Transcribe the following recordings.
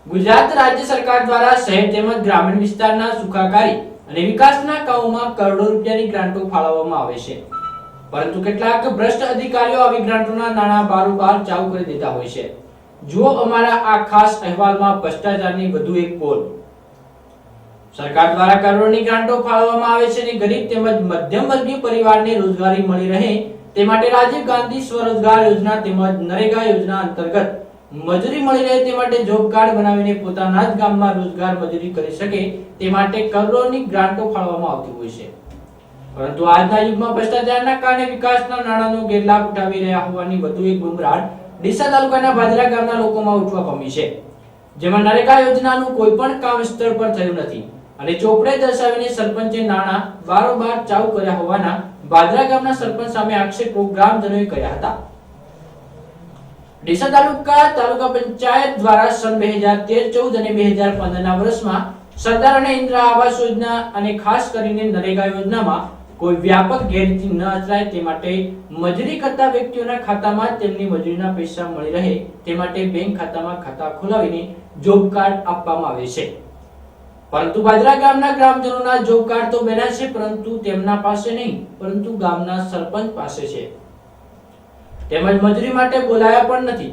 ગુજરાત રાજ્ય સરકાર દ્વારા શહેર તેમજ ગ્રામીણ વિસ્તારના સુખાકારી અને વિકાસના કામોમાં કરોડો રૂપિયાની ગ્રાન્ટો ફાળવવામાં આવે છે, પરંતુ કેટલાક ભ્રષ્ટ અધિકારીઓ આવી ગ્રાન્ટોના નાણાં બારોબાર ચાઉ કરી દેતા હોય છે। જુઓ અમારા આ ખાસ અહેવાલમાં ભ્રષ્ટાચારની વધુ એક પોલ। સરકાર દ્વારા કરોડોની ગ્રાન્ટો ફાળવવામાં આવે છે અને ગરીબ તેમજ મધ્યમ વર્ગીય પરિવારને રોજગારી મળી રહે તે માટે રાજીવ ગાંધી સ્વરોજગાર યોજના તેમજ નરેગા યોજના અંતર્ગત મજૂરી મળી રહે તે માટે જોબ કાર્ડ બનાવીને પોતાના જ ગામમાં રોજગાર મજૂરી કરી શકે તે માટે કરોડોની ગ્રાન્ટો ફાળવવામાં આવતી હોય છે, પરંતુ આજના યુગમાં ભ્રષ્ટાચારના કારણે વિકાસના નાણાંનો ગેરલાભ ઉઠાવી રહ્યા હોવાની વધુ એક બુમરાણ ડીસા તાલુકાના ભાદરા ગામના લોકોમાં ઉઠવા પામી છે, જેમાં નરેગા યોજનાનું કોઈ પણ કામ સ્થળ પર થયું નથી અને ચોપડે દર્શાવીને સરપંચે નાણાં બારોબાર ચાઉ કર્યા હોવાના ભાદરા ગામના સરપંચ સામે આક્ષેપો ગ્રામજનોએ કર્યા હતા। ડીસા તાલુકા પંચાયત દ્વારા સન 2013-14 અને 2015ના વર્ષમાં સરદાર અને ઇન્દિરા આવાસ યોજના અને ખાસ કરીને નરેગા યોજનામાં કોઈ વ્યાપક ગેરરીતિ ન આચરાય તે માટે મજૂરી કરતા વ્યક્તિઓના ખાતામાં તેમની મજૂરીના પૈસા મળી રહે તે માટે બેંક ખાતામાં ખાતા ખોલાવીને જોબ કાર્ડ આપવામાં આવે છે, પરંતુ ભાદરા ગામના ગ્રામજનોના જોબ કાર્ડ તો બન્યા છે, પરંતુ તેમના પાસે નહીં પરંતુ ગામના સરપંચ પાસે છે, તેમજ મજૂરી માટે બોલાયા પણ નથી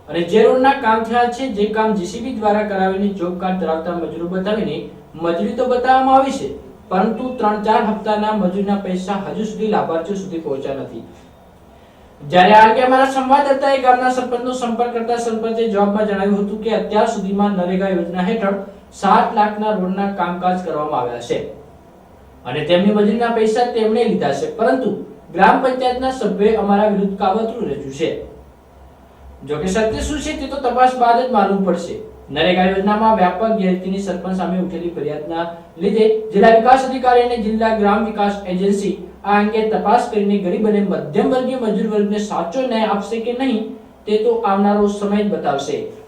અને જે રોડના કામ થયા છે જે કામ જીસીબી દ્વારા કરાવીને જોબ કાર્ડ ધરાવતા મજૂરો બતાવીને મજૂરી તો બતાવવામાં આવી છે, પરંતુ 3-4 હપ્તાના મજૂરીના પૈસા હજુ સુધી લાભાર્થીઓ સુધી પહોંચ્યા નથી। જ્યારે આ અંગે અમારા સંવાદદાતાએ ગામના સરપંચનો સંપર્ક કરતા સરપંચે જવાબમાં જણાવ્યું હતું કે અત્યાર સુધીમાં નરેગા યોજના હેઠળ 7 લાખના રોડના કામકાજ કરવામાં આવ્યા છે અને તેમની મજૂરીના પૈસા તેમણે લીધા છે, પરંતુ ગ્રામ પંચાયતના સભ્યોએ અમારા વિરુદ્ધ કાવતરું રચ્યું છે। જો કે સત્ય શું છે તે તો તપાસ બાદ જ માલુમ પડશે। નરેગા યોજનામાં વ્યાપક ગેરરીતિની સરપંચ સામે ઉઠેલી ફરિયાદના લીધે જિલ્લા વિકાસ અધિકારી અને જિલ્લા ગ્રામ વિકાસ એજન્સી આ અંગે તપાસ કરીને ગરીબ અને મધ્યમ વર્ગીય મજૂર વર્ગને સાચો ન્યાય આપશે કે નહીં તે તો આવનારો સમય જ બતાવશે।